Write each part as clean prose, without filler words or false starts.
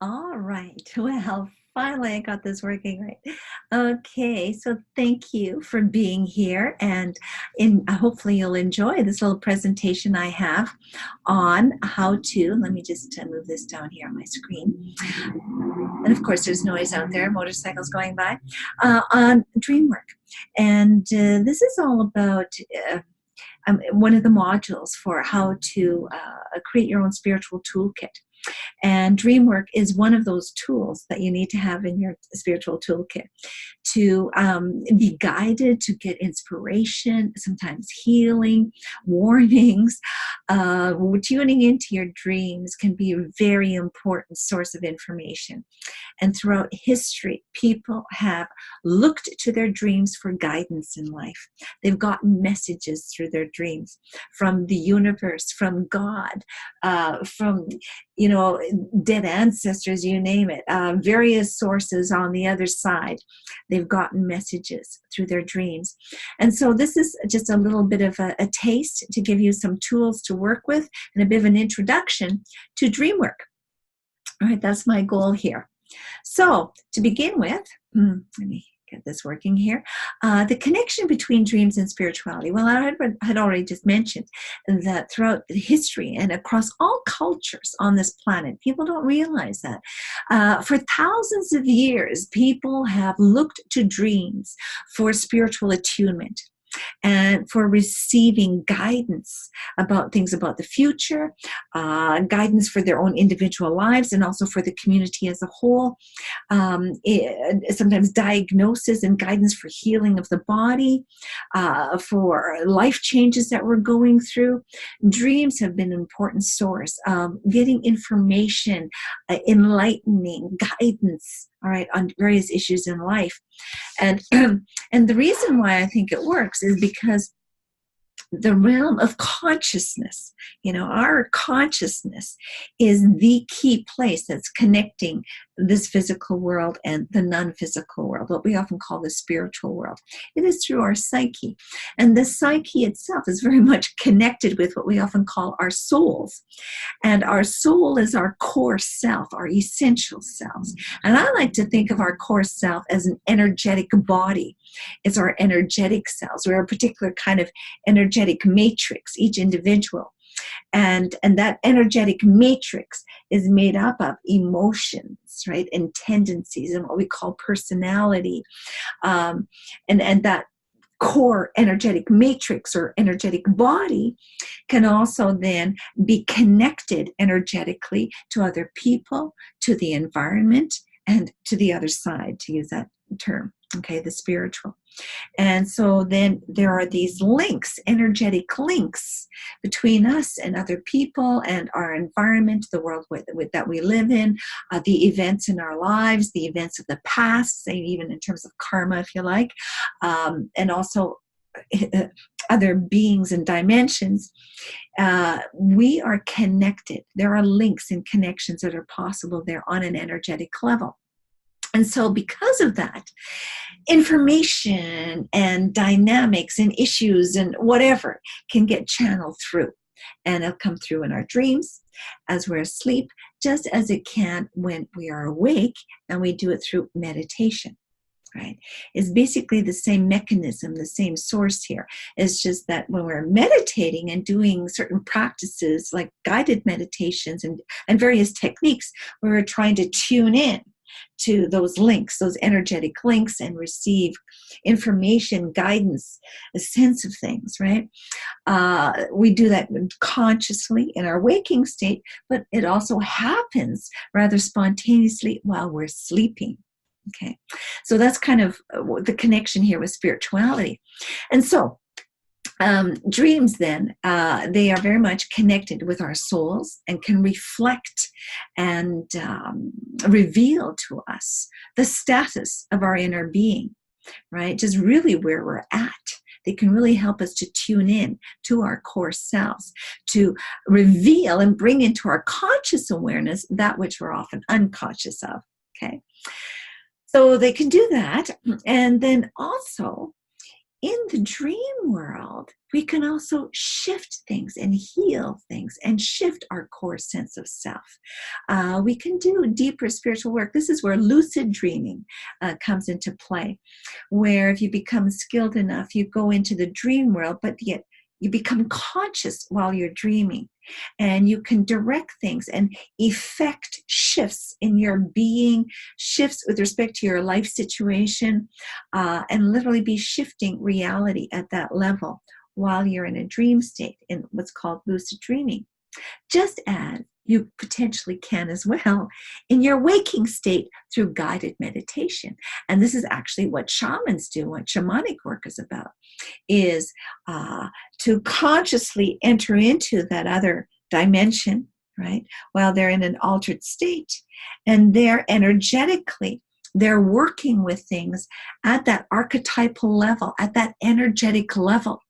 All right. Well, finally I got this working right. Okay, so thank you for being here, and hopefully you'll enjoy this little presentation I have on how to. Let me just move this down here on my screen. And of course, there's noise out there, motorcycles going by, on Dreamwork. And this is all about one of the modules for how to create your own spiritual toolkit. And Dreamwork is one of those tools that you need to have in your spiritual toolkit to be guided, to get inspiration, sometimes healing, warnings. Tuning into your dreams can be a very important source of information. And throughout history, people have looked to their dreams for guidance in life. They've gotten messages through their dreams from the universe, from God, from dead ancestors, you name it, various sources on the other side. They've gotten messages through their dreams. And so this is just a little bit of a taste to give you some tools to work with and a bit of an introduction to Dreamwork. All right, that's my goal here. So to begin with, let me get this working here. The connection between dreams and spirituality. Well, I had already just mentioned that throughout history and across all cultures on this planet, people don't realize that. For thousands of years, people have looked to dreams for spiritual attunement and for receiving guidance about things about the future, guidance for their own individual lives, and also for the community as a whole. Sometimes diagnosis and guidance for healing of the body, for life changes that we're going through. Dreams have been an important source of getting information, enlightening guidance, all right, on various issues in life. And the reason why I think it works is because the realm of consciousness, our consciousness is the key place that's connecting this physical world and the non-physical world, what we often call the spiritual world. It is through our psyche. And the psyche itself is very much connected with what we often call our souls. And our soul is our core self, our essential selves. And I like to think of our core self as an energetic body. It's our energetic cells. We're a particular kind of energetic matrix, each individual. And that energetic matrix is made up of emotions, right, and tendencies, and what we call personality. And that core energetic matrix or energetic body can also then be connected energetically to other people, to the environment, and to the other side, to use that term, okay, the spiritual. And so then there are these links, energetic links between us and other people and our environment, the world that we live in, the events in our lives, the events of the past, say even in terms of karma, if you like, and also other beings and dimensions. We are connected. There are links and connections that are possible there on an energetic level. And so because of that, information and dynamics and issues and whatever can get channeled through. And it'll come through in our dreams as we're asleep, just as it can when we are awake, and we do it through meditation. Right? It's basically the same mechanism, the same source here. It's just that when we're meditating and doing certain practices like guided meditations and various techniques, where we're trying to tune in to those links, those energetic links, and receive information, guidance, a sense of things, right? We do that consciously in our waking state, but it also happens rather spontaneously while we're sleeping. Okay, so that's kind of the connection here with spirituality. And so dreams then, they are very much connected with our souls and can reflect and reveal to us the status of our inner being, right? Just really where we're at. They can really help us to tune in to our core selves, to reveal and bring into our conscious awareness that which we're often unconscious of, okay? So they can do that. And then also, in the dream world, we can also shift things and heal things and shift our core sense of self. We can do deeper spiritual work. This is where lucid dreaming comes into play, where if you become skilled enough, you go into the dream world, but yet you become conscious while you're dreaming, and you can direct things and effect shifts in your being, shifts with respect to your life situation, and literally be shifting reality at that level while you're in a dream state in what's called lucid dreaming. Just as you potentially can as well in your waking state through guided meditation. And this is actually what shamans do, what shamanic work is about, is to consciously enter into that other dimension, right, while they're in an altered state. And they're energetically, they're working with things at that archetypal level, at that energetic level,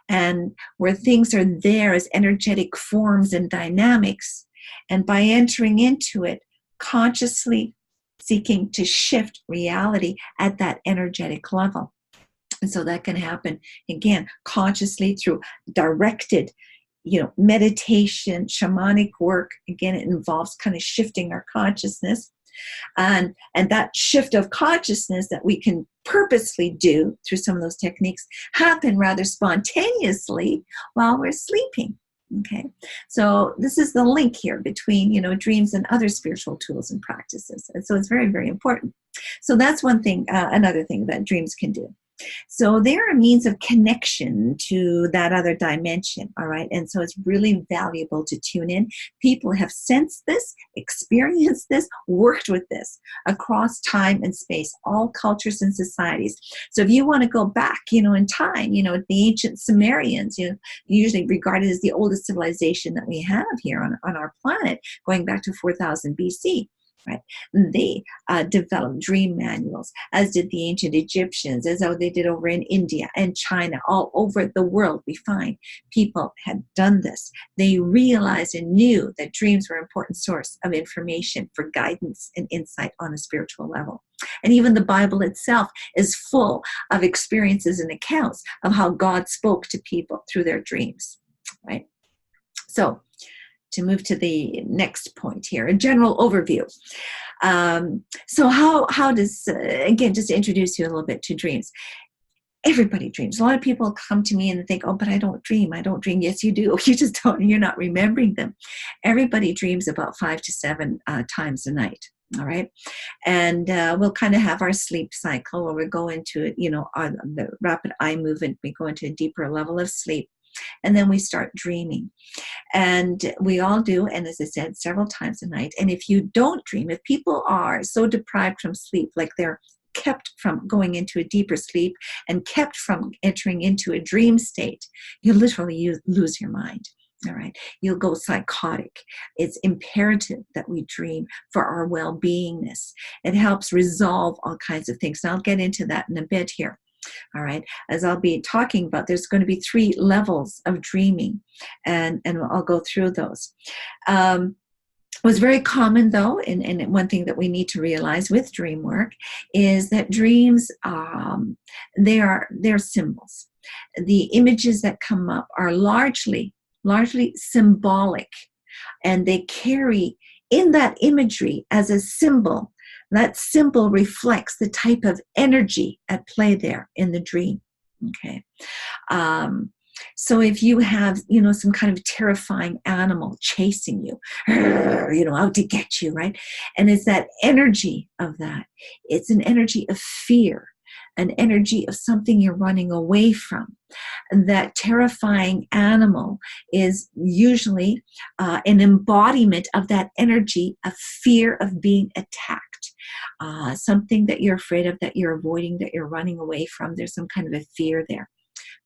and where things are there as energetic forms and dynamics. And by entering into it, consciously seeking to shift reality at that energetic level. And so that can happen, again, consciously through directed, meditation, shamanic work. Again, it involves kind of shifting our consciousness. And that shift of consciousness that we can purposely do through some of those techniques happen rather spontaneously while we're sleeping. Okay, so this is the link here between, dreams and other spiritual tools and practices. And so it's very, very important. So that's one thing, another thing that dreams can do. So they're a means of connection to that other dimension, all right? And so it's really valuable to tune in. People have sensed this, experienced this, worked with this across time and space, all cultures and societies. So if you want to go back, in time, the ancient Sumerians, usually regarded as the oldest civilization that we have here on our planet, going back to 4000 BC. Right? They developed dream manuals, as did the ancient Egyptians, as though they did over in India and China. All over the world, we find people had done this. They realized and knew that dreams were an important source of information for guidance and insight on a spiritual level. And even the Bible itself is full of experiences and accounts of how God spoke to people through their dreams. Right? So, to move to the next point here, a general overview. So how does, again, just to introduce you a little bit to dreams. Everybody dreams. A lot of people come to me and think, oh, but I don't dream. Yes, you do. You just don't. You're not remembering them. Everybody dreams about 5 to 7 times a night. All right. And we'll kind of have our sleep cycle where we go into, the rapid eye movement. We go into a deeper level of sleep. And then we start dreaming. And we all do, and as I said, several times a night. And if you don't dream, if people are so deprived from sleep, like they're kept from going into a deeper sleep and kept from entering into a dream state, you literally lose your mind. All right. You'll go psychotic. It's imperative that we dream for our well-beingness. It helps resolve all kinds of things. And I'll get into that in a bit here. All right, as I'll be talking about, there's going to be 3 levels of dreaming, and I'll go through those. What's very common, though, and one thing that we need to realize with dream work is that dreams, they're symbols. The images that come up are largely symbolic, and they carry in that imagery as a symbol. That symbol reflects the type of energy at play there in the dream. Okay. So if you have, some kind of terrifying animal chasing you, out to get you, right? And it's that energy of that. It's an energy of fear, an energy of something you're running away from. That terrifying animal is usually an embodiment of that energy of fear of being attacked. Something that you're afraid of, that you're avoiding, that you're running away from. There's some kind of a fear there.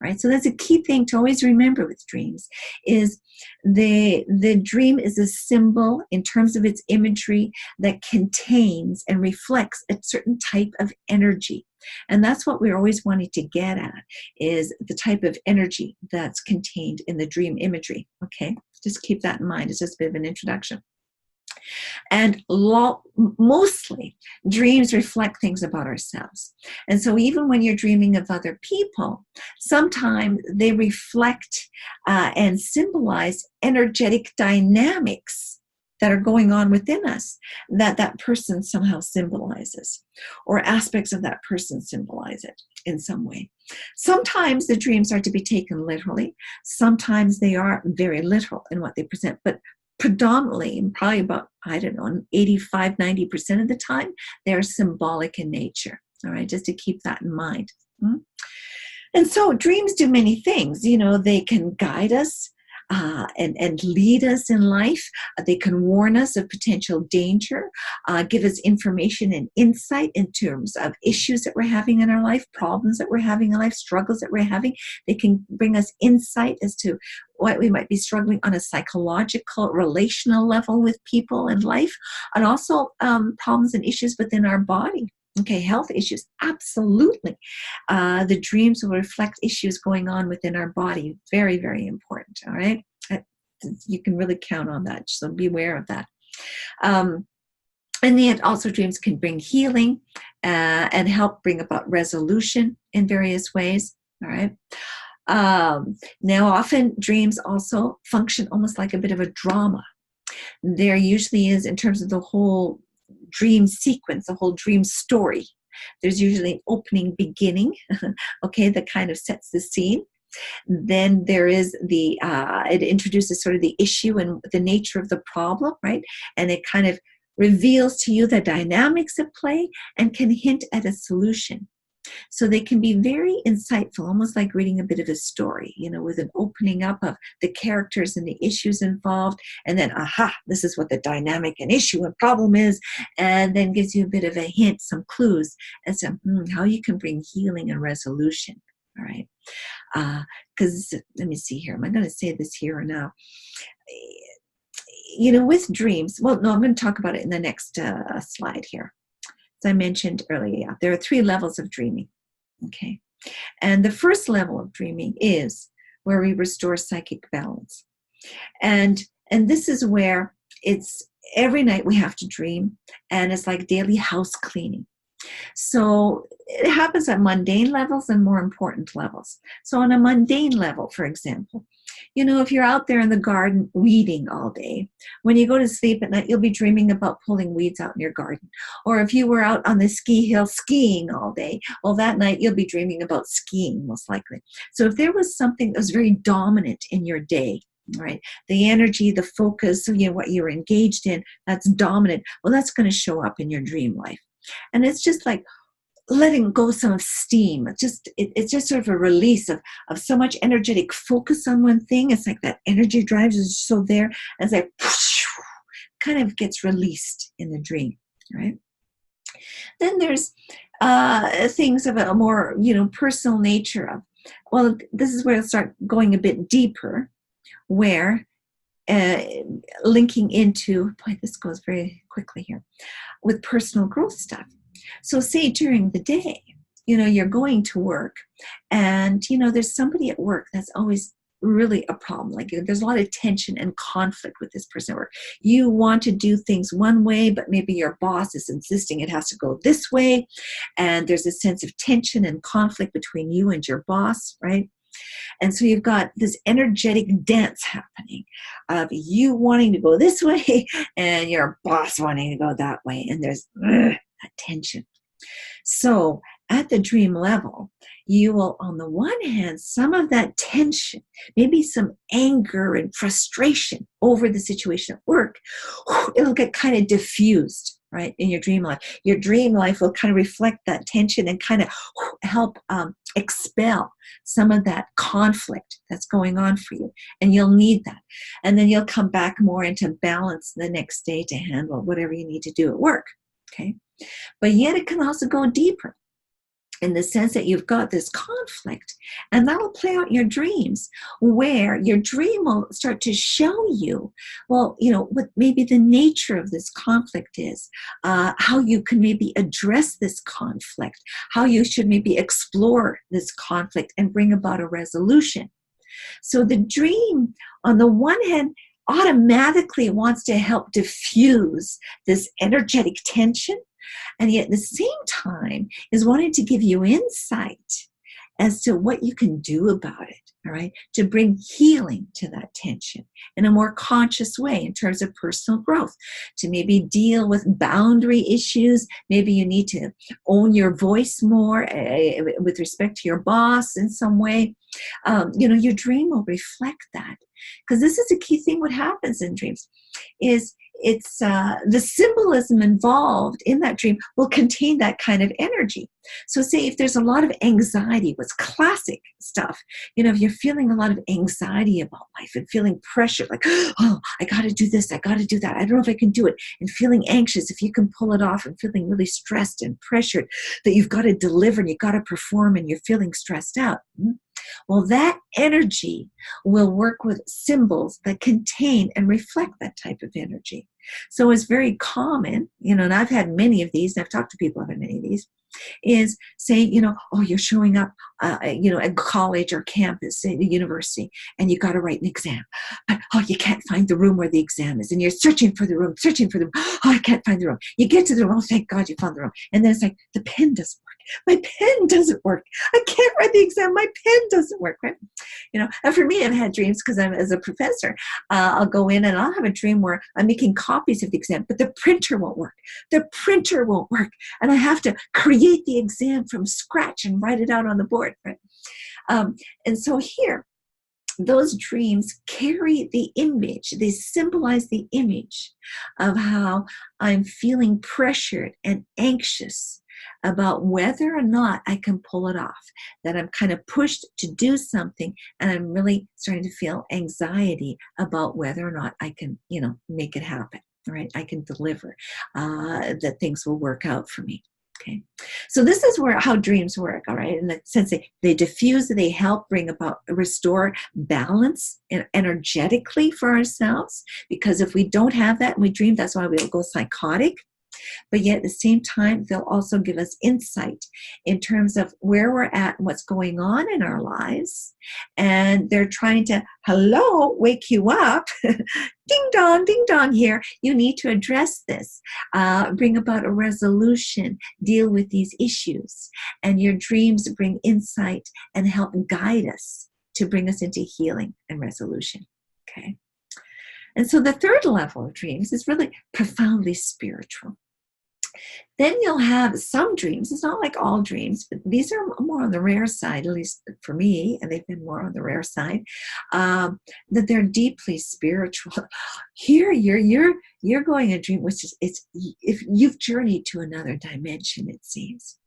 Right? So that's a key thing to always remember with dreams, is the dream is a symbol in terms of its imagery that contains and reflects a certain type of energy. And that's what we're always wanting to get at, is the type of energy that's contained in the dream imagery. Okay, just keep that in mind. It's just a bit of an introduction. And mostly, dreams reflect things about ourselves. And so even when you're dreaming of other people, sometimes they reflect and symbolize energetic dynamics that are going on within us that that person somehow symbolizes, or aspects of that person symbolize it in some way. Sometimes the dreams are to be taken literally. Sometimes they are very literal in what they present, but predominantly, and probably about, I don't know, 85, 90% of the time, they're symbolic in nature. All right, just to keep that in mind. And so dreams do many things. You know, they can guide us and lead us in life. They can warn us of potential danger, give us information and insight in terms of issues that we're having in our life, problems that we're having in life, struggles that we're having. They can bring us insight as to what we might be struggling on a psychological, relational level with people in life, and also problems and issues within our body. Okay, health issues, absolutely. The dreams will reflect issues going on within our body. Very, very important, all right? You can really count on that, so be aware of that. And then also dreams can bring healing and help bring about resolution in various ways, all right? Now, often dreams also function almost like a bit of a drama. There usually is, in terms of the whole dream sequence, the whole dream story. There's usually an opening beginning, okay, that kind of sets the scene. Then there is it introduces sort of the issue and the nature of the problem, right? And it kind of reveals to you the dynamics at play and can hint at a solution. So they can be very insightful, almost like reading a bit of a story, you know, with an opening up of the characters and the issues involved, and then, aha, this is what the dynamic and issue and problem is, and then gives you a bit of a hint, some clues as to how you can bring healing and resolution, all right? Because, let me see here, am I going to say this here or now? You know, with dreams, well, no, I'm going to talk about it in the next slide here. As I mentioned earlier, there are 3 levels of dreaming, okay? And the first level of dreaming is where we restore psychic balance. And this is where it's every night we have to dream, and it's like daily house cleaning. So it happens at mundane levels and more important levels. So on a mundane level, for example, you know, if you're out there in the garden weeding all day, when you go to sleep at night, you'll be dreaming about pulling weeds out in your garden. Or if you were out on the ski hill skiing all day, well, that night you'll be dreaming about skiing, most likely. So if there was something that was very dominant in your day, right, the energy, the focus, you know, what you're engaged in, that's dominant, well, that's going to show up in your dream life. And it's just like letting go some steam. It's just sort of a release of so much energetic focus on one thing. It's like that energy drives is so there, and it's like kind of gets released in the dream, right? Then there's things of a more, you know, personal nature of, well, this is where it'll start going a bit deeper, where linking into, boy, this goes very quickly here, with personal growth stuff. So say during the day, you know, you're going to work, and, you know, there's somebody at work that's always really a problem. Like there's a lot of tension and conflict with this person at work. You want to do things one way, but maybe your boss is insisting it has to go this way. And there's a sense of tension and conflict between you and your boss, right? And so you've got this energetic dance happening of you wanting to go this way and your boss wanting to go that way. And there's that tension. So at the dream level, you will, on the one hand, some of that tension, maybe some anger and frustration over the situation at work, it'll get kind of diffused, right, in your dream life. Your dream life will kind of reflect that tension and kind of help expel some of that conflict that's going on for you. And you'll need that. And then you'll come back more into balance the next day to handle whatever you need to do at work, okay? But yet it can also go deeper, in the sense that you've got this conflict, and that'll play out in your dreams, where your dream will start to show you, well, you know, what maybe the nature of this conflict is, how you can maybe address this conflict, how you should maybe explore this conflict and bring about a resolution. So the dream, on the one hand, automatically wants to help diffuse this energetic tension, and yet at the same time is wanting to give you insight as to what you can do about it, all right, to bring healing to that tension in a more conscious way in terms of personal growth, to maybe deal with boundary issues. Maybe you need to own your voice more with respect to your boss in some way. Your dream will reflect that, because this is a key thing. What happens in dreams is it's the symbolism involved in that dream will contain that kind of energy. So say if there's a lot of anxiety, what's classic stuff, if you're feeling a lot of anxiety about life and feeling pressure, like, oh, I got to do this, I got to do that, I don't know if I can do it, and feeling anxious, if you can pull it off, and feeling really stressed and pressured that you've got to deliver and you've got to perform and you're feeling stressed out. Well, that energy will work with symbols that contain and reflect that type of energy. So it's very common, and I've had many of these, and I've talked to people who have had many of these, is say, oh, you're showing up, at college or campus, say the university, and you got to write an exam. But, you can't find the room where the exam is, and you're searching for the room. Oh, I can't find the room. You get to the room. Oh, thank God you found the room. And then it's like, the pen doesn't work. My pen doesn't work. I can't write the exam. My pen doesn't work, right? And for me, I've had dreams because I'm as a professor. I'll go in and I'll have a dream where I'm making copies of the exam, but the printer won't work. The printer won't work. And I have to create the exam from scratch and write it out on the board, right? And so here, those dreams carry the image, they symbolize the image of how I'm feeling pressured and anxious about whether or not I can pull it off, that I'm kind of pushed to do something, and I'm really starting to feel anxiety about whether or not I can, make it happen, right? I can deliver, that things will work out for me. Okay, so this is how dreams work, all right? In the sense they diffuse, they help bring about, restore balance energetically for ourselves, because if we don't have that and we dream, that's why we'll go psychotic. But yet at the same time, they'll also give us insight in terms of where we're at and what's going on in our lives. And they're trying to, wake you up. Ding dong here. You need to address this, bring about a resolution, deal with these issues. And your dreams bring insight and help guide us to bring us into healing and resolution. Okay. And so the third level of dreams is really profoundly spiritual. Then you'll have some dreams. It's not like all dreams, but these are more on the rare side, at least for me, and they've been more on the rare side, that they're deeply spiritual. Here, you're going a dream, which is, if you've journeyed to another dimension, it seems,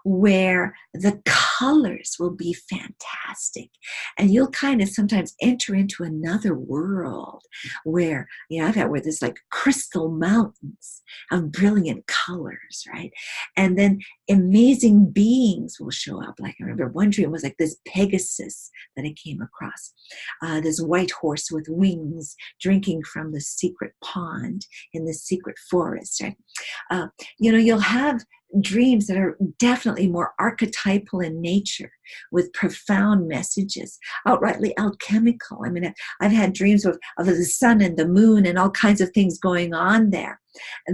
where the colors will be fantastic, and you'll kind of sometimes enter into another world where, I've had where there's like crystal mountains of brilliant colors, right? And then amazing beings will show up. Like I remember one dream was like this Pegasus that I came across, this white horse with wings drinking from the secret pond in the secret forest, right? You'll have dreams that are definitely more archetypal in nature, with profound messages, outrightly alchemical. I mean, I've had dreams of the sun and the moon and all kinds of things going on there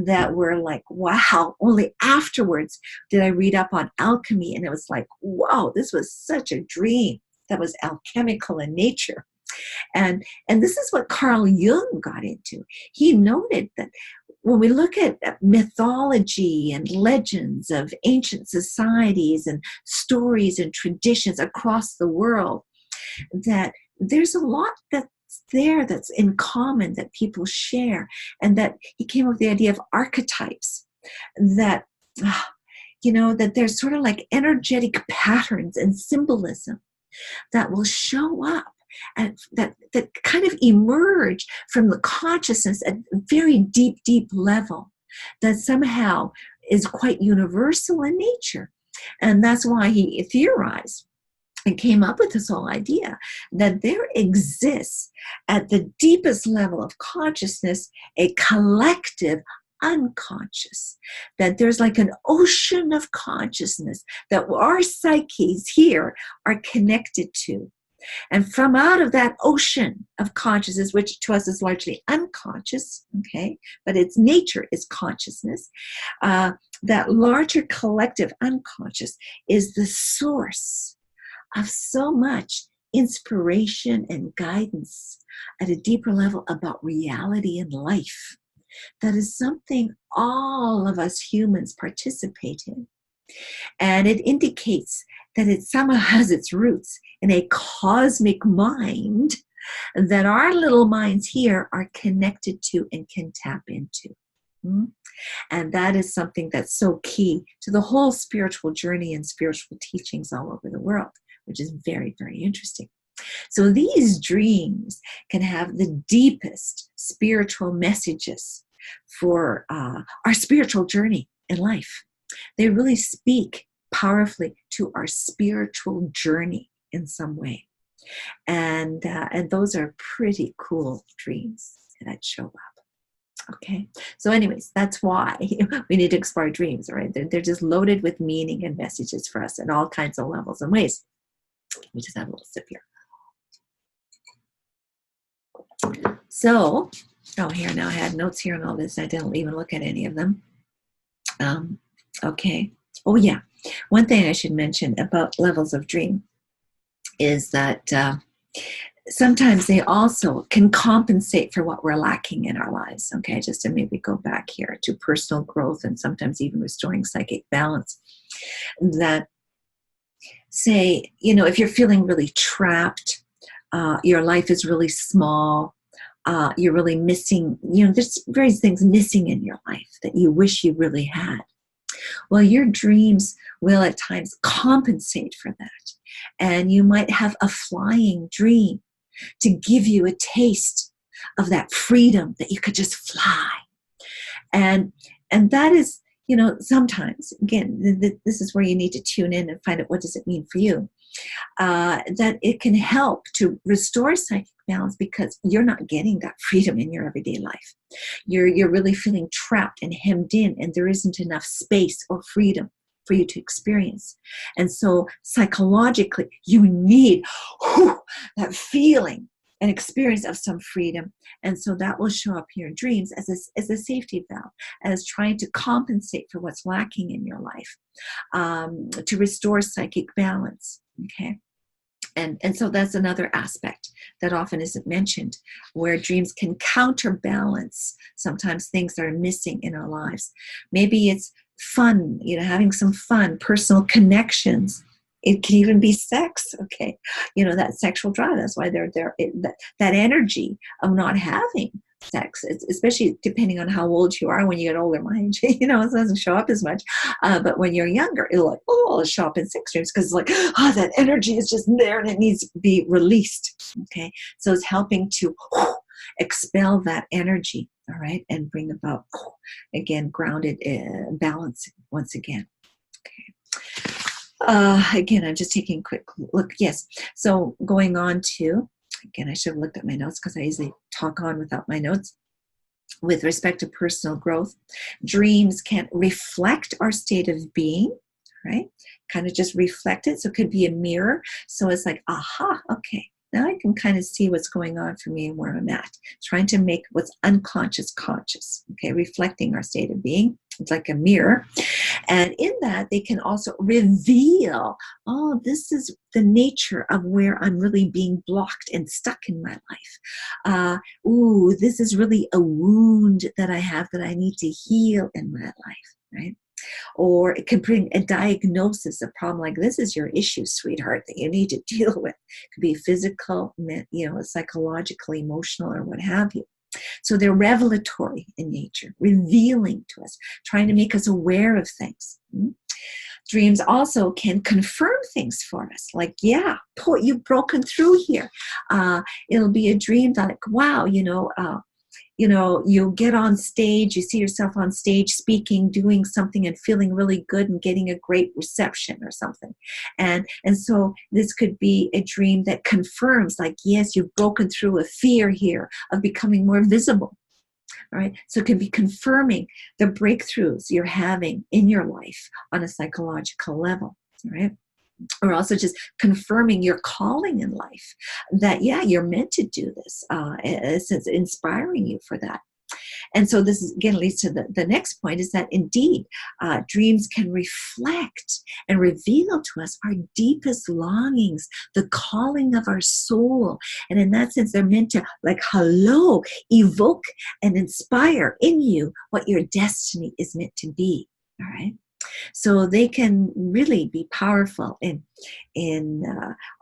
that were like, wow. Only afterwards did I read up on alchemy, and it was like, whoa, this was such a dream that was alchemical in nature. And this is what Carl Jung got into. He noted that when we look at mythology and legends of ancient societies and stories and traditions across the world, that there's a lot that's there that's in common that people share, and that he came up with the idea of archetypes, that that there's sort of like energetic patterns and symbolism that will show up and that kind of emerge from the consciousness at a very deep level, that somehow is quite universal in nature. And that's why he theorized and came up with this whole idea that there exists at the deepest level of consciousness a collective unconscious, that there's like an ocean of consciousness that our psyches here are connected to. And from out of that ocean of consciousness, which to us is largely unconscious, okay, but its nature is consciousness, that larger collective unconscious is the source of so much inspiration and guidance at a deeper level about reality and life. That is something all of us humans participate in. And it indicates that it somehow has its roots in a cosmic mind that our little minds here are connected to and can tap into. And that is something that's so key to the whole spiritual journey and spiritual teachings all over the world, which is very, very interesting. So these dreams can have the deepest spiritual messages for our spiritual journey in life. They really speak powerfully to our spiritual journey in some way. And those are pretty cool dreams that show up. Okay, so anyways, that's why we need to explore dreams, right? They're just loaded with meaning and messages for us in all kinds of levels and ways. We just have a little sip here. So, here now I had notes here on all this. I didn't even look at any of them. Okay. Oh yeah, one thing I should mention about levels of dream is that sometimes they also can compensate for what we're lacking in our lives. Okay, just to maybe go back here to personal growth and sometimes even restoring psychic balance. That say, if you're feeling really trapped, your life is really small, you're really missing, there's various things missing in your life that you wish you really had. Well, your dreams will at times compensate for that. And you might have a flying dream to give you a taste of that freedom that you could just fly. And that is, sometimes, again, this is where you need to tune in and find out what does it mean for you. That it can help to restore psychic balance because you're not getting that freedom in your everyday life. You're really feeling trapped and hemmed in, and there isn't enough space or freedom for you to experience. And so psychologically, you need that feeling and experience of some freedom. And so that will show up in your dreams as a safety valve, as trying to compensate for what's lacking in your life, to restore psychic balance. Okay. And so that's another aspect that often isn't mentioned, where dreams can counterbalance sometimes things that are missing in our lives. Maybe it's fun, having some fun, personal connections. It can even be sex, okay? That sexual drive. That's why that energy of not having sex, especially depending on how old you are. When you get older, mind you, it doesn't show up as much. But when you're younger, it'll show up in sex dreams because that energy is just there and it needs to be released, okay? So it's helping to expel that energy, all right, and bring about, again, grounded balance once again, okay? Again, I'm just taking a quick look. Yes. So going on to, again, I should have looked at my notes because I easily talk on without my notes. With respect to personal growth, dreams can reflect our state of being, right? Kind of just reflect it. So it could be a mirror. So it's like, aha, okay. Now I can kind of see what's going on for me and where I'm at. Trying to make what's unconscious conscious, okay? Reflecting our state of being. It's like a mirror. And in that, they can also reveal, this is the nature of where I'm really being blocked and stuck in my life. This is really a wound that I have that I need to heal in my life, right? Or it can bring a diagnosis, a problem like this is your issue, sweetheart, that you need to deal with. It could be physical, psychological, emotional, or what have you. So they're revelatory in nature, revealing to us, trying to make us aware of things. Dreams also can confirm things for us. Like, yeah, you've broken through here. It'll be a dream that, like, wow, you get on stage, you see yourself on stage speaking, doing something and feeling really good and getting a great reception or something. And so this could be a dream that confirms, like, yes, you've broken through a fear here of becoming more visible. All right. So it can be confirming the breakthroughs you're having in your life on a psychological level. All right. or also just confirming your calling in life, that, yeah, you're meant to do this. It's inspiring you for that. And so this is, again, leads to the next point, is that indeed dreams can reflect and reveal to us our deepest longings, the calling of our soul. And in that sense, they're meant to, like, hello, evoke and inspire in you what your destiny is meant to be. All right. So they can really be powerful in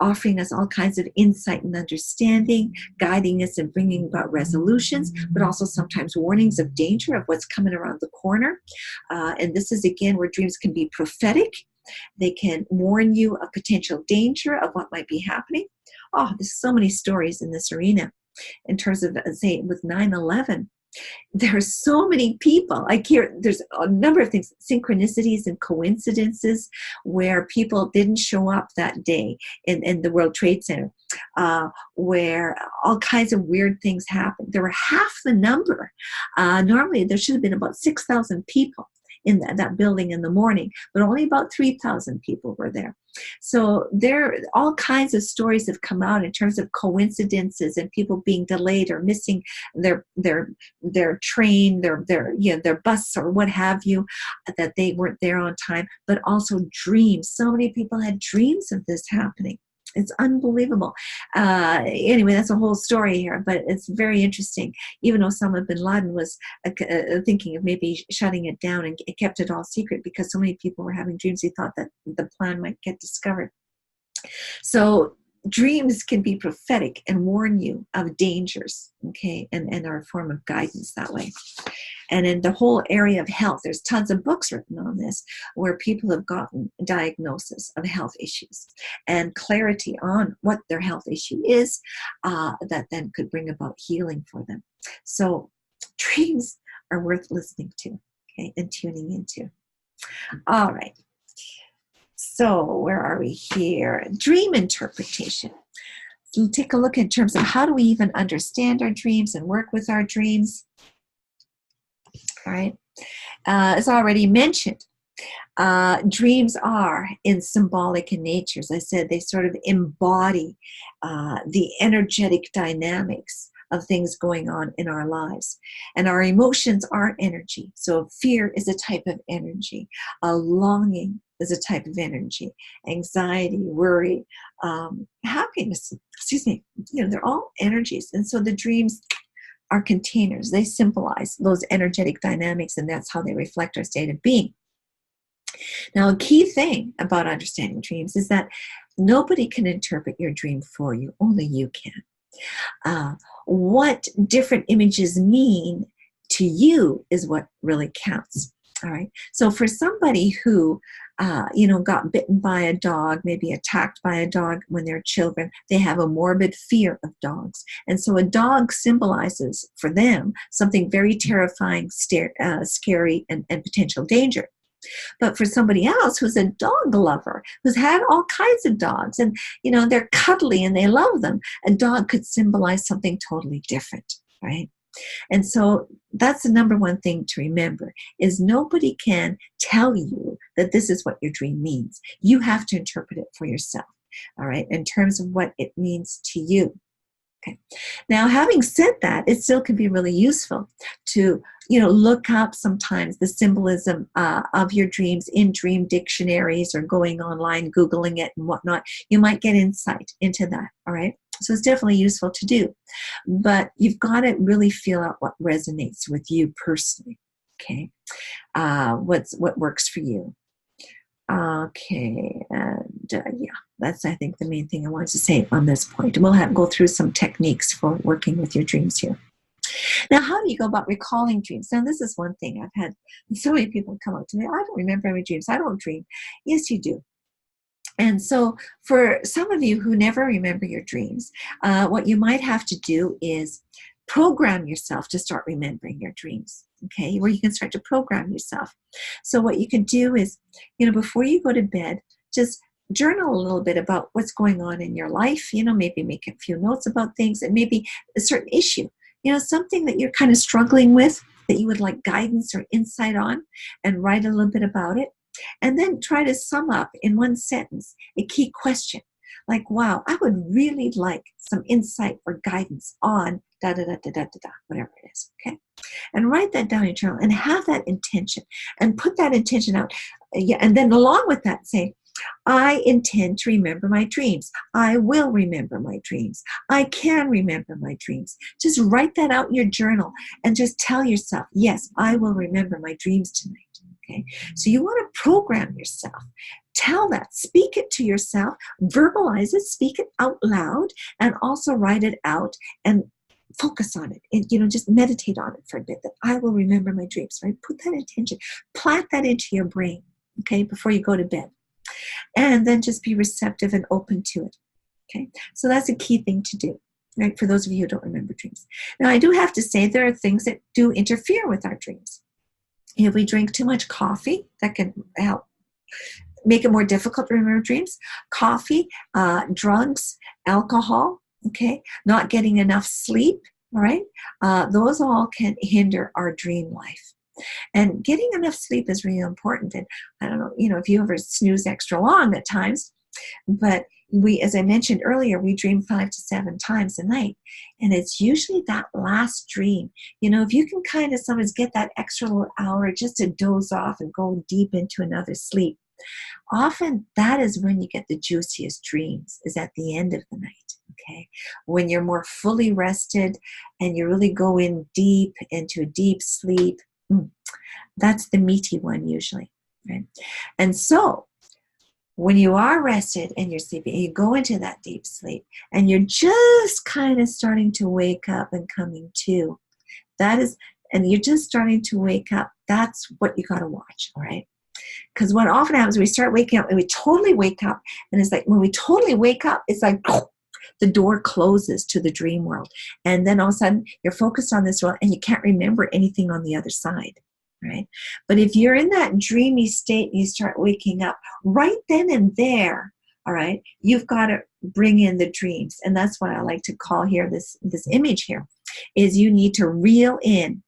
offering us all kinds of insight and understanding, guiding us and bringing about resolutions, but also sometimes warnings of danger of what's coming around the corner. And this is, again, where dreams can be prophetic. They can warn you of potential danger of what might be happening. Oh, there's so many stories in this arena in terms of, say, with 9/11. There are so many people. There's a number of things, synchronicities and coincidences, where people didn't show up that day in the World Trade Center, where all kinds of weird things happened. There were half the number. Normally, there should have been about 6,000 people in that building in the morning, but only about 3,000 people were there. So all kinds of stories have come out in terms of coincidences and people being delayed or missing their train, their bus or what have you, that they weren't there on time. But also dreams. So many people had dreams of this happening. It's unbelievable. Anyway, that's a whole story here, but it's very interesting. Even Osama bin Laden was thinking of maybe shutting it down and kept it all secret because so many people were having dreams. He thought that the plan might get discovered. So dreams can be prophetic and warn you of dangers, okay, and are a form of guidance that way. And in the whole area of health, there's tons of books written on this where people have gotten diagnosis of health issues and clarity on what their health issue is, that then could bring about healing for them. So dreams are worth listening to, okay, and tuning into. All right. So where are we here? Dream interpretation. So we'll take a look in terms of how do we even understand our dreams and work with our dreams. All right. As already mentioned, dreams are symbolic in nature. As I said, they sort of embody the energetic dynamics of things going on in our lives. And our emotions are energy. So fear is a type of energy. Longing is a type of energy. Anxiety, worry, happiness, they're all energies. And so the dreams are containers. They symbolize those energetic dynamics, and that's how they reflect our state of being. Now, a key thing about understanding dreams is that nobody can interpret your dream for you. Only you can. What different images mean to you is what really counts. All right. So for somebody who, got bitten by a dog, maybe attacked by a dog when they're children, they have a morbid fear of dogs. And so a dog symbolizes for them something very terrifying, scary, and potential danger. But for somebody else who's a dog lover, who's had all kinds of dogs, and they're cuddly and they love them, a dog could symbolize something totally different, right? And so that's the number one thing to remember, is nobody can tell you that this is what your dream means. You have to interpret it for yourself, all right, in terms of what it means to you. Okay. Now, having said that, it still can be really useful to, look up sometimes the symbolism of your dreams in dream dictionaries or going online, Googling it and whatnot. You might get insight into that, all right? So it's definitely useful to do. But you've got to really feel out what resonates with you personally, okay? What works for you. Okay, and that's, I think, the main thing I wanted to say on this point. And we'll go through some techniques for working with your dreams here. Now, how do you go about recalling dreams? Now, this is one thing I've had so many people come up to me. I don't remember any dreams. I don't dream. Yes, you do. And so for some of you who never remember your dreams, what you might have to do is program yourself to start remembering your dreams, okay, where you can start to program yourself. So what you can do is, before you go to bed, just journal a little bit about what's going on in your life, maybe make a few notes about things, and maybe a certain issue, something that you're kind of struggling with that you would like guidance or insight on, and write a little bit about it. And then try to sum up in one sentence a key question. Like, wow, I would really like some insight or guidance on da da da da da da, whatever it is, okay? And write that down in your journal and have that intention and put that intention out. Yeah, and then along with that, say, I intend to remember my dreams. I will remember my dreams. I can remember my dreams. Just write that out in your journal and just tell yourself, yes, I will remember my dreams tonight. Okay? So you want to program yourself. Tell that, speak it to yourself, verbalize it, speak it out loud, and also write it out and focus on it. And, just meditate on it for a bit, that I will remember my dreams, right? Put that intention, plant that into your brain, okay, before you go to bed. And then just be receptive and open to it, okay? So that's a key thing to do, right, for those of you who don't remember dreams. Now, I do have to say there are things that do interfere with our dreams. If we drink too much coffee, that can help make it more difficult to remember dreams. Coffee, drugs, alcohol, okay, not getting enough sleep, all right? Those all can hinder our dream life. And getting enough sleep is really important. And I don't know, if you ever snooze extra long at times, but we, as I mentioned earlier, we dream 5 to 7 times a night. And it's usually that last dream. If you can kind of sometimes get that extra little hour just to doze off and go deep into another sleep, often that is when you get the juiciest dreams, is at the end of the night, okay? When you're more fully rested and you really go in deep into a deep sleep, that's the meaty one usually, right? And so when you are rested and you're sleeping, and you go into that deep sleep and you're just kind of starting to wake up and coming to, and you're just starting to wake up, that's what you got to watch, all right? Because what often happens, we start waking up and we totally wake up, and it's like when we totally wake up, it's like the door closes to the dream world, and then all of a sudden you're focused on this world and you can't remember anything on the other side, right? But if you're in that dreamy state and you start waking up, right then and there, all right, you've got to bring in the dreams. And that's what I like to call here, this image here, is you need to reel in.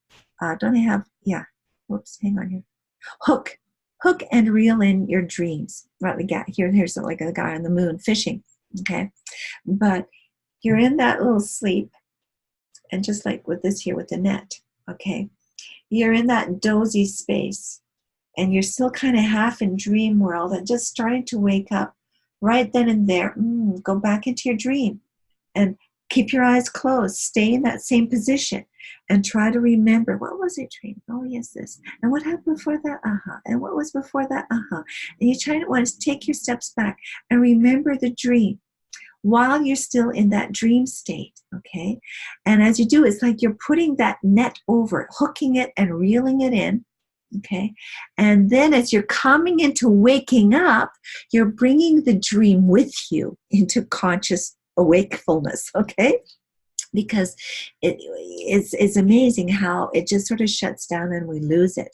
Don't I have, yeah, whoops, hang on here. Hook and reel in your dreams. Right, we got here's like a guy on the moon fishing, okay? But you're in that little sleep, and just like with this here with the net, okay? You're in that dozy space, and you're still kind of half in dream world and just starting to wake up right then and there. Go back into your dream and keep your eyes closed. Stay in that same position and try to remember, what was it dream? Oh, yes, this. And what happened before that? And what was before that? And you try to want to take your steps back and remember the dream while you're still in that dream state, okay? And as you do, it's like you're putting that net over it, hooking it and reeling it in, okay? And then as you're coming into waking up, you're bringing the dream with you into conscious wakefulness, okay? Because it's amazing how it just sort of shuts down and we lose it,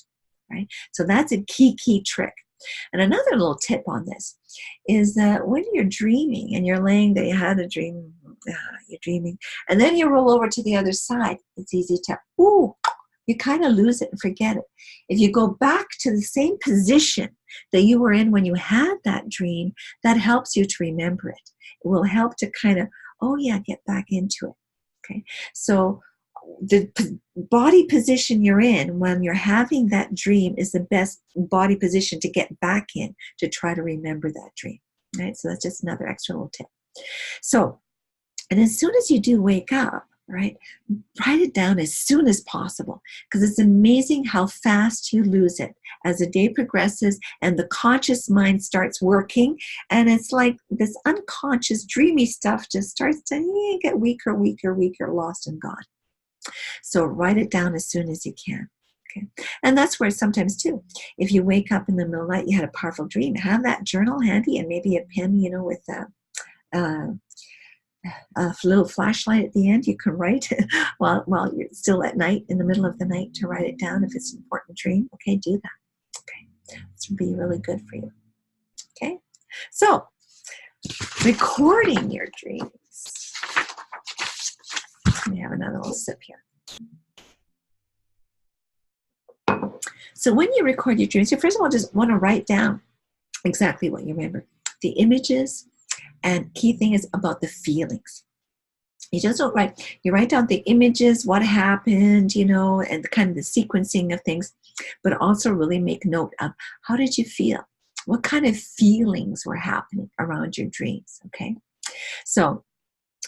right? So that's a key trick. And another little tip on this is that when you're dreaming and you're laying there, you had a dream, you're dreaming, and then you roll over to the other side, it's easy to, you kind of lose it and forget it. If you go back to the same position that you were in when you had that dream, that helps you to remember it. It will help to kind of, get back into it. Okay, so the body position you're in when you're having that dream is the best body position to get back in to try to remember that dream, right? So that's just another extra little tip. So, and as soon as you do wake up, right, write it down as soon as possible, because it's amazing how fast you lose it as the day progresses and the conscious mind starts working, and it's like this unconscious dreamy stuff just starts to get weaker, lost and gone. So write it down as soon as you can. Okay. And that's where sometimes too, if you wake up in the middle of the night, you had a powerful dream, have that journal handy and maybe a pen, with a little flashlight at the end. You can write while you're still at night, in the middle of the night, to write it down if it's an important dream. Okay, do that. Okay, this will be really good for you. Okay, so recording your dreams. Let me have another little sip here. So when you record your dreams, you first of all just want to write down exactly what you remember, the images, and key thing is about the feelings. You just don't write, you write down the images, what happened, you know, and kind of the sequencing of things, but also really make note of how did you feel? What kind of feelings were happening around your dreams, okay? So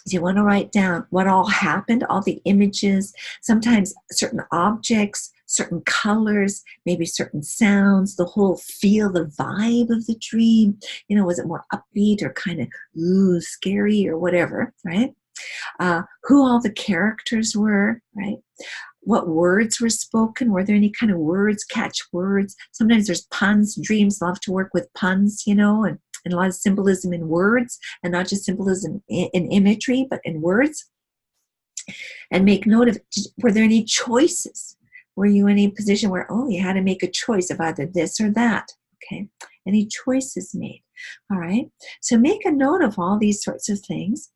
you want to write down what all happened, all the images, sometimes certain objects, certain colors, maybe certain sounds, the whole feel, the vibe of the dream. You know, was it more upbeat or kind of scary or whatever, right? Who all the characters were, right? What words were spoken? Were there any kind of words, catch words? Sometimes there's puns. Dreams love to work with puns, you know, and a lot of symbolism in words, and not just symbolism in imagery, but in words. And make note of, were there any choices? Were you in a position where, oh, you had to make a choice of either this or that? Okay, any choices made? All right, so make a note of all these sorts of things.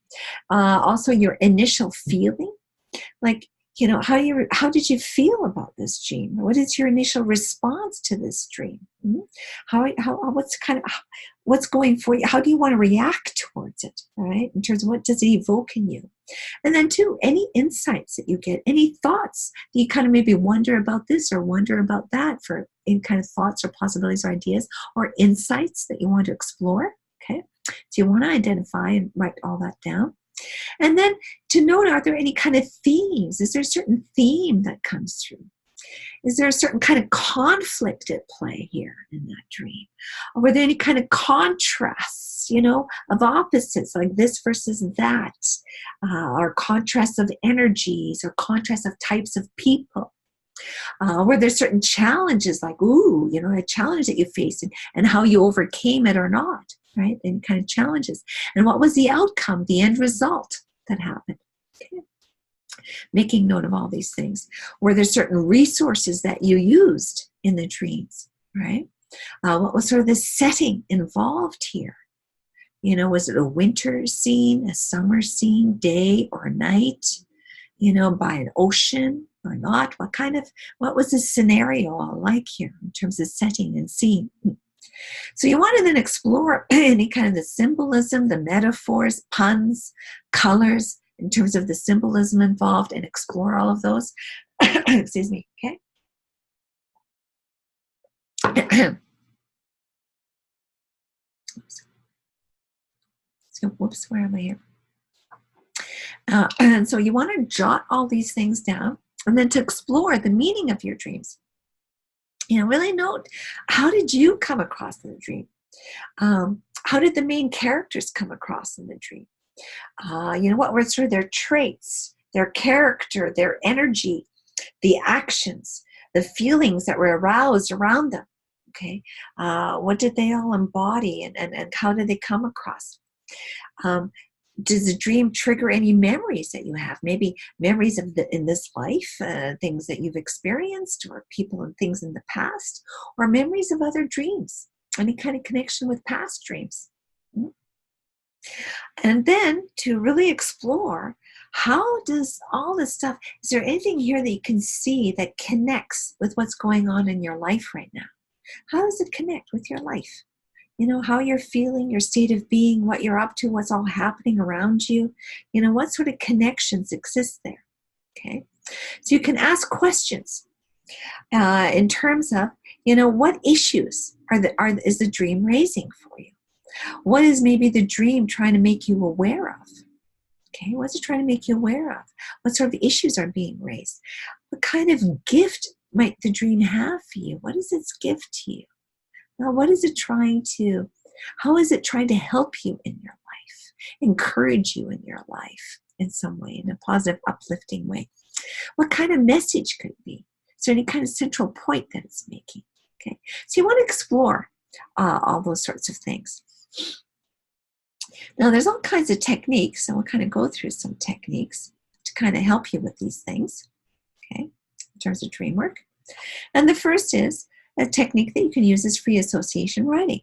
Also, your initial feeling, like, you know, how did you feel about this dream? What is your initial response to this dream? What's going for you? How do you want to react towards it? All right, in terms of what does it evoke in you? And then two, any insights that you get, any thoughts that you kind of maybe wonder about this or wonder about that, for any kind of thoughts or possibilities or ideas or insights that you want to explore. Okay, so you want to identify and write all that down. And then to note, are there any kind of themes? Is there a certain theme that comes through? Is there a certain kind of conflict at play here in that dream? Or were there any kind of contrasts, you know, of opposites, like this versus that, or contrasts of energies, or contrasts of types of people? Were there certain challenges, like, ooh, you know, a challenge that you faced and how you overcame it or not, right? And kind of challenges. And what was the outcome, the end result that happened? Okay. Making note of all these things. Were there certain resources that you used in the dreams, right? What was sort of the setting involved here? You know, was it a winter scene, a summer scene, day or night? You know, by an ocean or not? What was the scenario all like here in terms of setting and scene? So you want to then explore any kind of the symbolism, the metaphors, puns, colors, in terms of the symbolism involved, and explore all of those. Excuse me, okay? So, whoops, where am I here? And so you want to jot all these things down, and then to explore the meaning of your dreams. You know, really note, how did you come across in the dream? How did the main characters come across in the dream? You know, what were sort of their traits, their character, their energy, the actions, the feelings that were aroused around them? Okay, what did they all embody, and how did they come across? Does the dream trigger any memories that you have? Maybe memories of in this life, things that you've experienced, or people and things in the past, or memories of other dreams, any kind of connection with past dreams. And then to really explore, how does all this stuff, is there anything here that you can see that connects with what's going on in your life right now? How does it connect with your life? You know, how you're feeling, your state of being, what you're up to, what's all happening around you. You know, what sort of connections exist there? Okay, so you can ask questions in terms of, you know, what issues is the dream raising for you? What is maybe the dream trying to make you aware of? Okay, what's it trying to make you aware of? What sort of issues are being raised? What kind of gift might the dream have for you? What is its gift to you? Now, what is it trying to, how is it trying to help you in your life, encourage you in your life in some way, in a positive, uplifting way? What kind of message could it be? Is there any kind of central point that it's making? Okay, so you want to explore all those sorts of things. Now, there's all kinds of techniques, and we'll kind of go through some techniques to kind of help you with these things, okay, in terms of dream work. And the first is a technique that you can use is free association writing,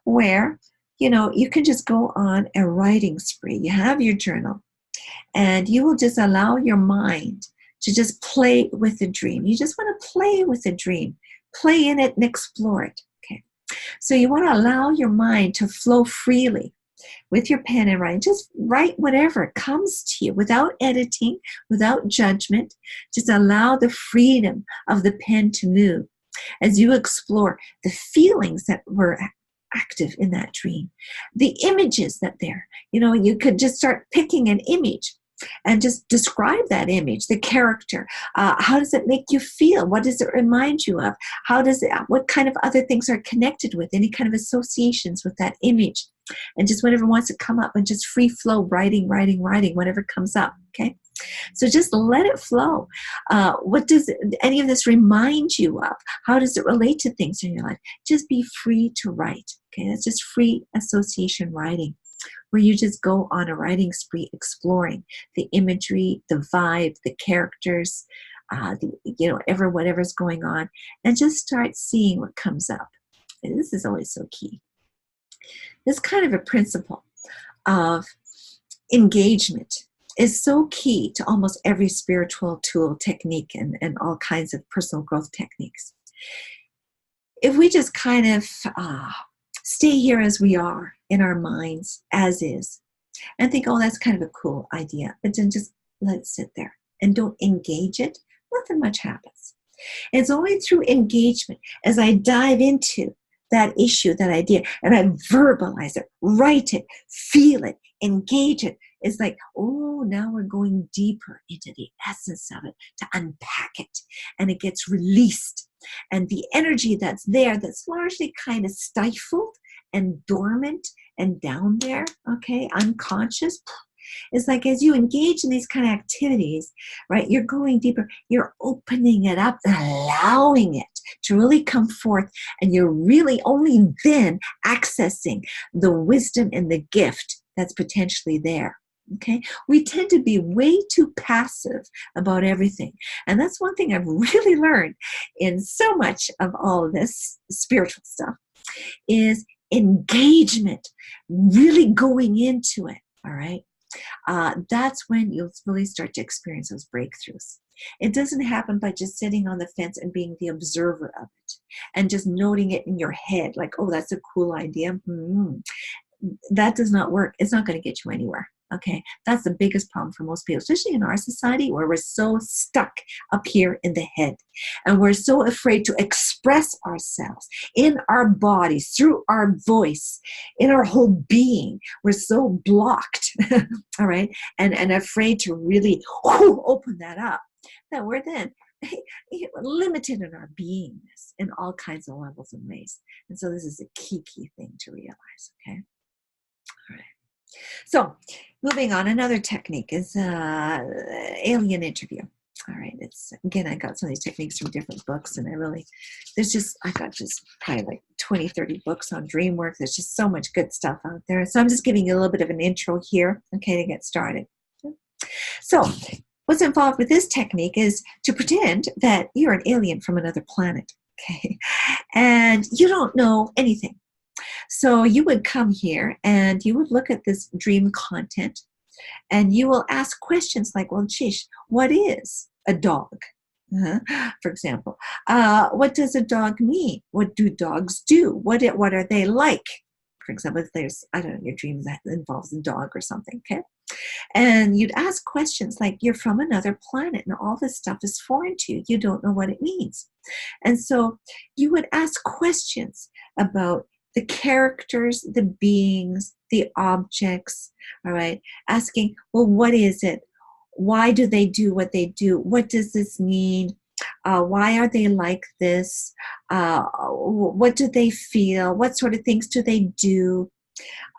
where, you know, you can just go on a writing spree. You have your journal, and you will just allow your mind to just play with the dream. You just want to play with the dream, play in it and explore it. Okay. So you want to allow your mind to flow freely with your pen and writing. Just write whatever comes to you without editing, without judgment. Just allow the freedom of the pen to move as you explore the feelings that were active in that dream, the images that there. You could just start picking an image and just describe that image, the character. How does it make you feel? What does it remind you of? What kind of other things are connected with? Any kind of associations with that image? And just whatever wants to come up, and just free flow, writing, whatever comes up. Okay. So just let it flow. What does any of this remind you of? How does it relate to things in your life? Just be free to write. Okay, that's just free association writing, where you just go on a writing spree, exploring the imagery, the vibe, the characters, whatever's going on, and just start seeing what comes up. And this is always so key. This kind of a principle of engagement is so key to almost every spiritual tool, technique, and all kinds of personal growth techniques. If we just kind of stay here as we are in our minds, as is, and think, oh, that's kind of a cool idea, but then just let it sit there and don't engage it, nothing much happens. It's only through engagement, as I dive into that issue, that idea, and I verbalize it, write it, feel it, engage it. It's like, oh, now we're going deeper into the essence of it to unpack it, and it gets released. And the energy that's there, that's largely kind of stifled and dormant and down there, okay, unconscious, it's like as you engage in these kind of activities, right, you're going deeper, you're opening it up and allowing it to really come forth, and you're really only then accessing the wisdom and the gift that's potentially there. Okay, we tend to be way too passive about everything. And that's one thing I've really learned in so much of all of this spiritual stuff is engagement, really going into it, all right? That's when you'll really start to experience those breakthroughs. It doesn't happen by just sitting on the fence and being the observer of it and just noting it in your head like, oh, that's a cool idea. That does not work. It's not going to get you anywhere. Okay, that's the biggest problem for most people, especially in our society where we're so stuck up here in the head and we're so afraid to express ourselves in our bodies, through our voice, in our whole being. We're so blocked, all right, and afraid to really open that up, that we're then limited in our beingness in all kinds of levels and ways. And so this is a key thing to realize, okay? All right. So moving on, another technique is alien interview. All right, it's, again, I got some of these techniques from different books, and I got just probably like 20, 30 books on Dreamwork. There's just so much good stuff out there. So I'm just giving you a little bit of an intro here, okay, to get started. So what's involved with this technique is to pretend that you're an alien from another planet, okay, and you don't know anything. So you would come here and you would look at this dream content and you will ask questions like, well, geez, what is a dog? For example, what does a dog mean? What do dogs do? What are they like? For example, if there's, I don't know, your dream that involves a dog or something, okay? And you'd ask questions like, you're from another planet and all this stuff is foreign to you. You don't know what it means. And so you would ask questions about the characters, the beings, the objects, all right? Asking, well, what is it? Why do they do what they do? What does this mean? Why are they like this? What do they feel? What sort of things do they do?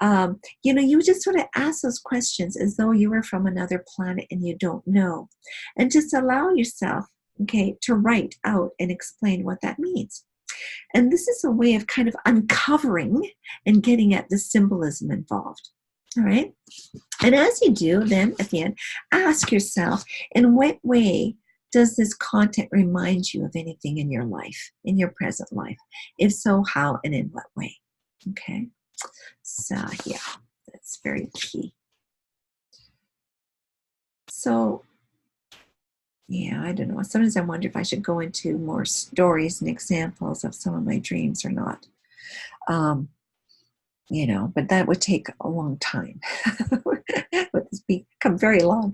You just sort of ask those questions as though you were from another planet and you don't know. And just allow yourself, okay, to write out and explain what that means. And this is a way of kind of uncovering and getting at the symbolism involved. All right. And as you do, then at the end, ask yourself, in what way does this content remind you of anything in your life, in your present life? If so, how and in what way? Okay. So yeah, that's very key. So Yeah, I don't know. Sometimes I wonder if I should go into more stories and examples of some of my dreams or not. Um, but that would take a long time. Would this become very long?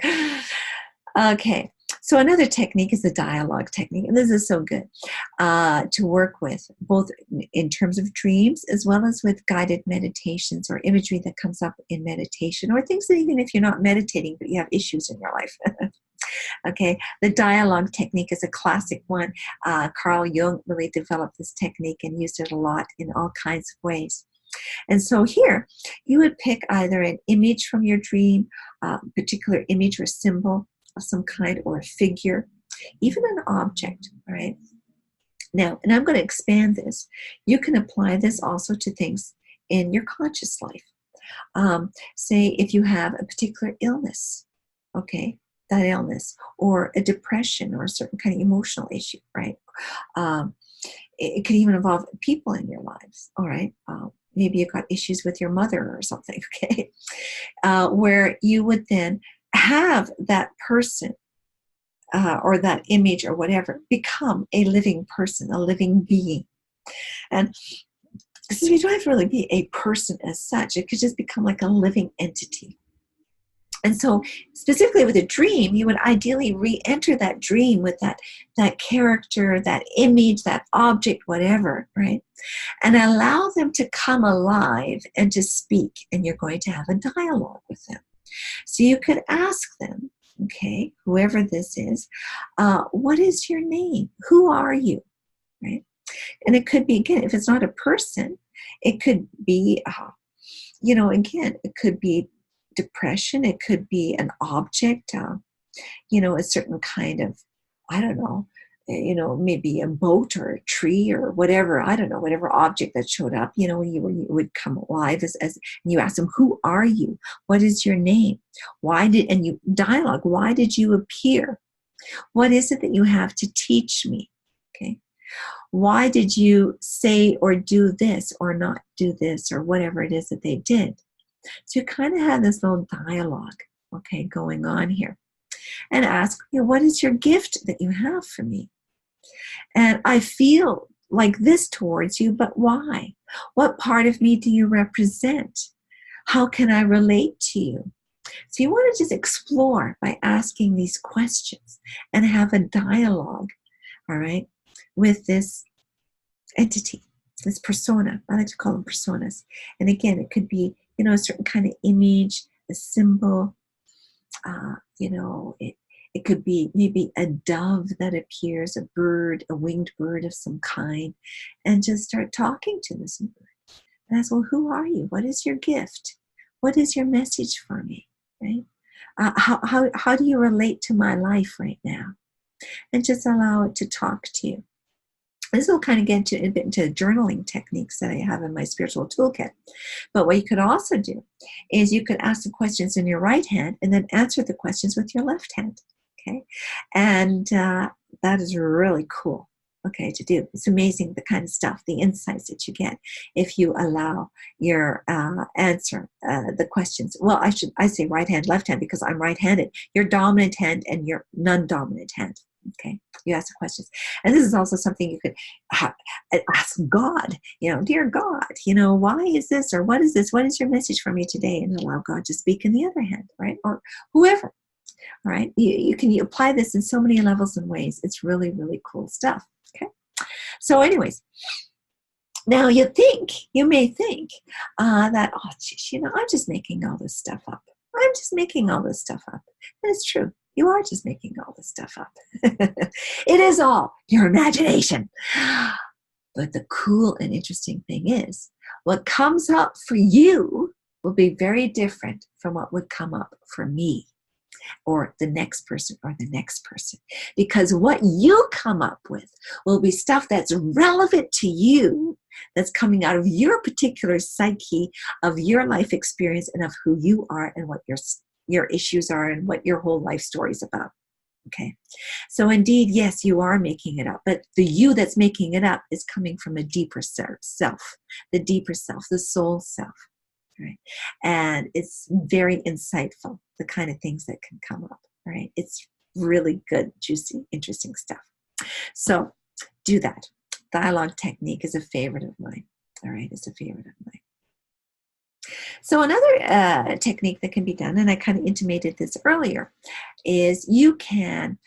Okay, so another technique is the dialogue technique, and this is so good to work with, both in terms of dreams as well as with guided meditations or imagery that comes up in meditation, or things that even if you're not meditating but you have issues in your life. Okay, the dialogue technique is a classic one. Carl Jung really developed this technique and used it a lot in all kinds of ways. And so here, you would pick either an image from your dream, particular image or symbol of some kind, or a figure, even an object, all right? Now, and I'm going to expand this. You can apply this also to things in your conscious life. Say if you have a particular illness, okay, that illness, or a depression, or a certain kind of emotional issue, right? It could even involve people in your lives, all right? Maybe you've got issues with your mother or something, okay? Where you would then have that person or that image or whatever become a living person, a living being. And so you don't have to really be a person as such. It could just become like a living entity. And so specifically with a dream, you would ideally re-enter that dream with that character, that image, that object, whatever, right? And allow them to come alive and to speak. And you're going to have a dialogue with them. So you could ask them, okay, whoever this is, what is your name? Who are you, right? And it could be, again, if it's not a person, it could be, again, it could be depression. It could be an object, a certain kind of, I don't know, maybe a boat or a tree or whatever, I don't know, whatever object that showed up, you would come alive as and you ask them, who are you? What is your name? And you dialogue, why did you appear? What is it that you have to teach me? Okay. Why did you say or do this or not do this or whatever it is that they did? So you kind of have this little dialogue, okay, going on here. And ask, what is your gift that you have for me? And I feel like this towards you, but why? What part of me do you represent? How can I relate to you? So you want to just explore by asking these questions and have a dialogue, all right, with this entity, this persona. I like to call them personas. And again, it could be, a certain kind of image, a symbol, it could be maybe a dove that appears, a bird, a winged bird of some kind, and just start talking to this bird. And ask, well, who are you? What is your gift? What is your message for me? Right? How do you relate to my life right now? And just allow it to talk to you. This will kind of get a bit into journaling techniques that I have in my spiritual toolkit. But what you could also do is you could ask the questions in your right hand and then answer the questions with your left hand. Okay. And that is really cool, okay, to do. It's amazing the kind of stuff, the insights that you get if you allow your answer the questions. Well, I say right hand, left hand because I'm right-handed. Your dominant hand and your non-dominant hand. Okay, you ask the questions. And this is also something you could ask God, dear God, why is this, or what is this? What is your message for me today? And allow God to speak in the other hand, right? Or whoever, all right? You can apply this in so many levels and ways. It's really, really cool stuff, okay? So anyways, now you may think that, oh, geez, I'm just making all this stuff up. I'm just making all this stuff up. And it's true. You are just making all this stuff up. It is all your imagination. But the cool and interesting thing is, what comes up for you will be very different from what would come up for me, or the next person, or the next person. Because what you come up with will be stuff that's relevant to you, that's coming out of your particular psyche, of your life experience, and of who you are and what your issues are and what your whole life story is about. Okay. So indeed, yes, you are making it up, but the you that's making it up is coming from a deeper self, the deeper self, the soul self. Right. And it's very insightful, the kind of things that can come up. Right. It's really good, juicy, interesting stuff. So do that. Dialogue technique is a favorite of mine. All right, it's a favorite of mine. So another technique that can be done, and I kind of intimated this earlier, is you can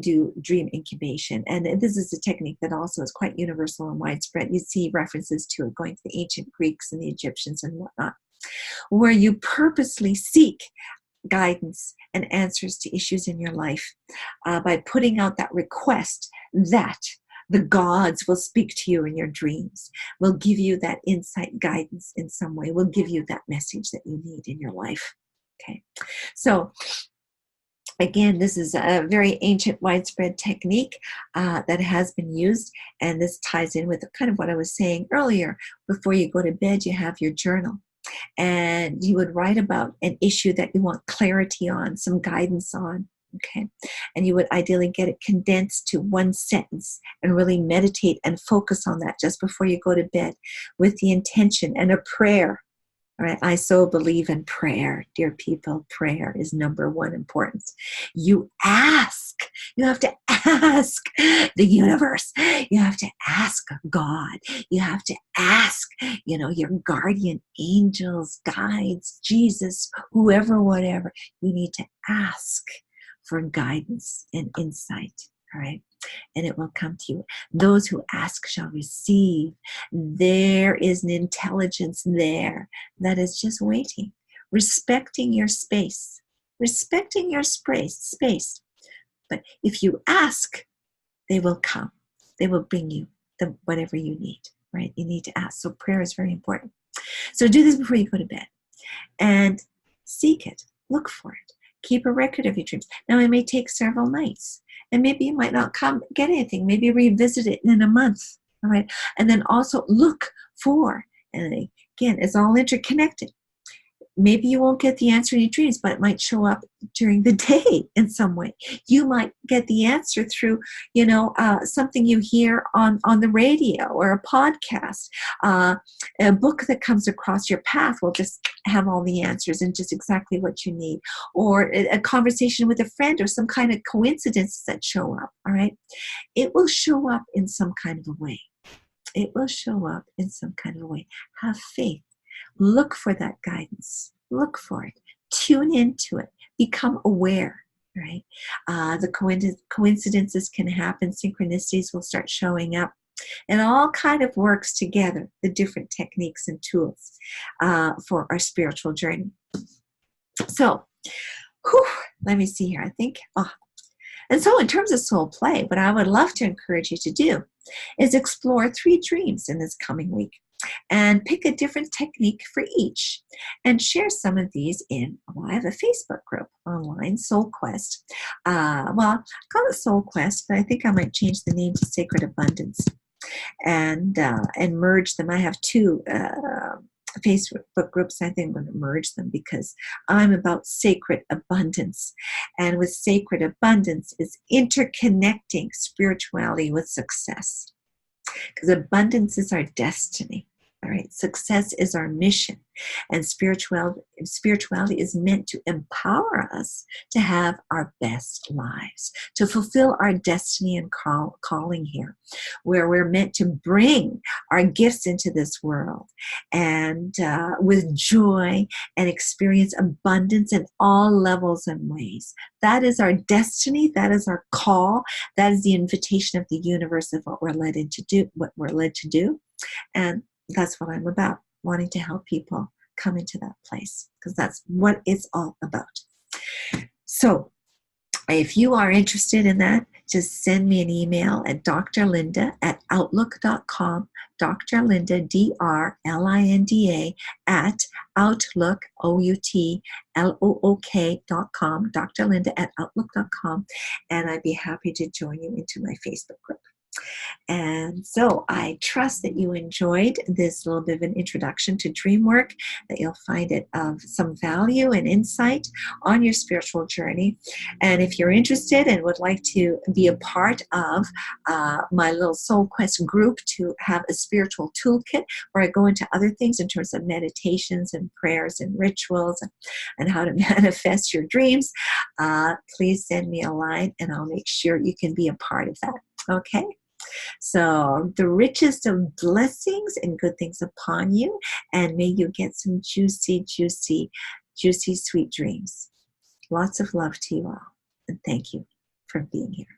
do dream incubation. And this is a technique that also is quite universal and widespread. You see references to it going to the ancient Greeks and the Egyptians and whatnot, where you purposely seek guidance and answers to issues in your life by putting out that request that the gods will speak to you in your dreams, will give you that insight, guidance in some way, will give you that message that you need in your life. Okay, so again, this is a very ancient, widespread technique that has been used, and this ties in with kind of what I was saying earlier. Before you go to bed, you have your journal, and you would write about an issue that you want clarity on, some guidance on. Okay, and you would ideally get it condensed to one sentence and really meditate and focus on that just before you go to bed with the intention and a prayer. All right, I so believe in prayer, dear people. Prayer is number one importance. You ask. You have to ask the universe. You have to ask God. You have to ask, your guardian angels, guides, Jesus, whoever, whatever. You need to ask for guidance and insight. All right, and it will come to you. Those who ask shall receive. There is an intelligence there that is just waiting, respecting your space, space. But if you ask, they will come. They will bring you whatever you need, right? You need to ask. So prayer is very important. So do this before you go to bed and seek it. Look for it. Keep a record of your dreams. Now, it may take several nights, and maybe you might not get anything. Maybe revisit it in a month, all right? And then also look for, and again, it's all interconnected. Maybe you won't get the answer in your dreams, but it might show up during the day in some way. You might get the answer through, something you hear on the radio or a podcast. A book that comes across your path will just have all the answers and just exactly what you need. Or a conversation with a friend or some kind of coincidences that show up, all right? It will show up in some kind of a way. It will show up in some kind of a way. Have faith. Look for that guidance. Look for it. Tune into it. Become aware, right? The coincidences can happen. Synchronicities will start showing up. And all kind of works together, the different techniques and tools for our spiritual journey. So, let me see here. I think, and so in terms of soul play, what I would love to encourage you to do is explore 3 dreams in this coming week and pick a different technique for each and share some of these I have a Facebook group online, Soul Quest. I call it Soul Quest, but I think I might change the name to Sacred Abundance and merge them. I have 2 Facebook groups. I think I'm going to merge them because I'm about sacred abundance. And with sacred abundance is interconnecting spirituality with success. Because abundance is our destiny. All right, success is our mission, and spirituality is meant to empower us to have our best lives, to fulfill our destiny and calling here, where we're meant to bring our gifts into this world and with joy and experience abundance in all levels and ways. That is our destiny. That is our call. That is the invitation of the universe of what we're led to do, and that's what I'm about, wanting to help people come into that place, because that's what it's all about. So if you are interested in that, just send me an email at drlinda@outlook.com, drlinda, DRLINDA, at outlook, OUTLOOK.com, drlinda@outlook.com, and I'd be happy to join you into my Facebook group. And so I trust that you enjoyed this little bit of an introduction to dream work, that you'll find it of some value and insight on your spiritual journey. And if you're interested and would like to be a part of my little Soul Quest group to have a spiritual toolkit where I go into other things in terms of meditations and prayers and rituals and how to manifest your dreams, please send me a line and I'll make sure you can be a part of that. Okay? So the richest of blessings and good things upon you, and may you get some juicy, juicy, juicy, sweet dreams. Lots of love to you all, and thank you for being here.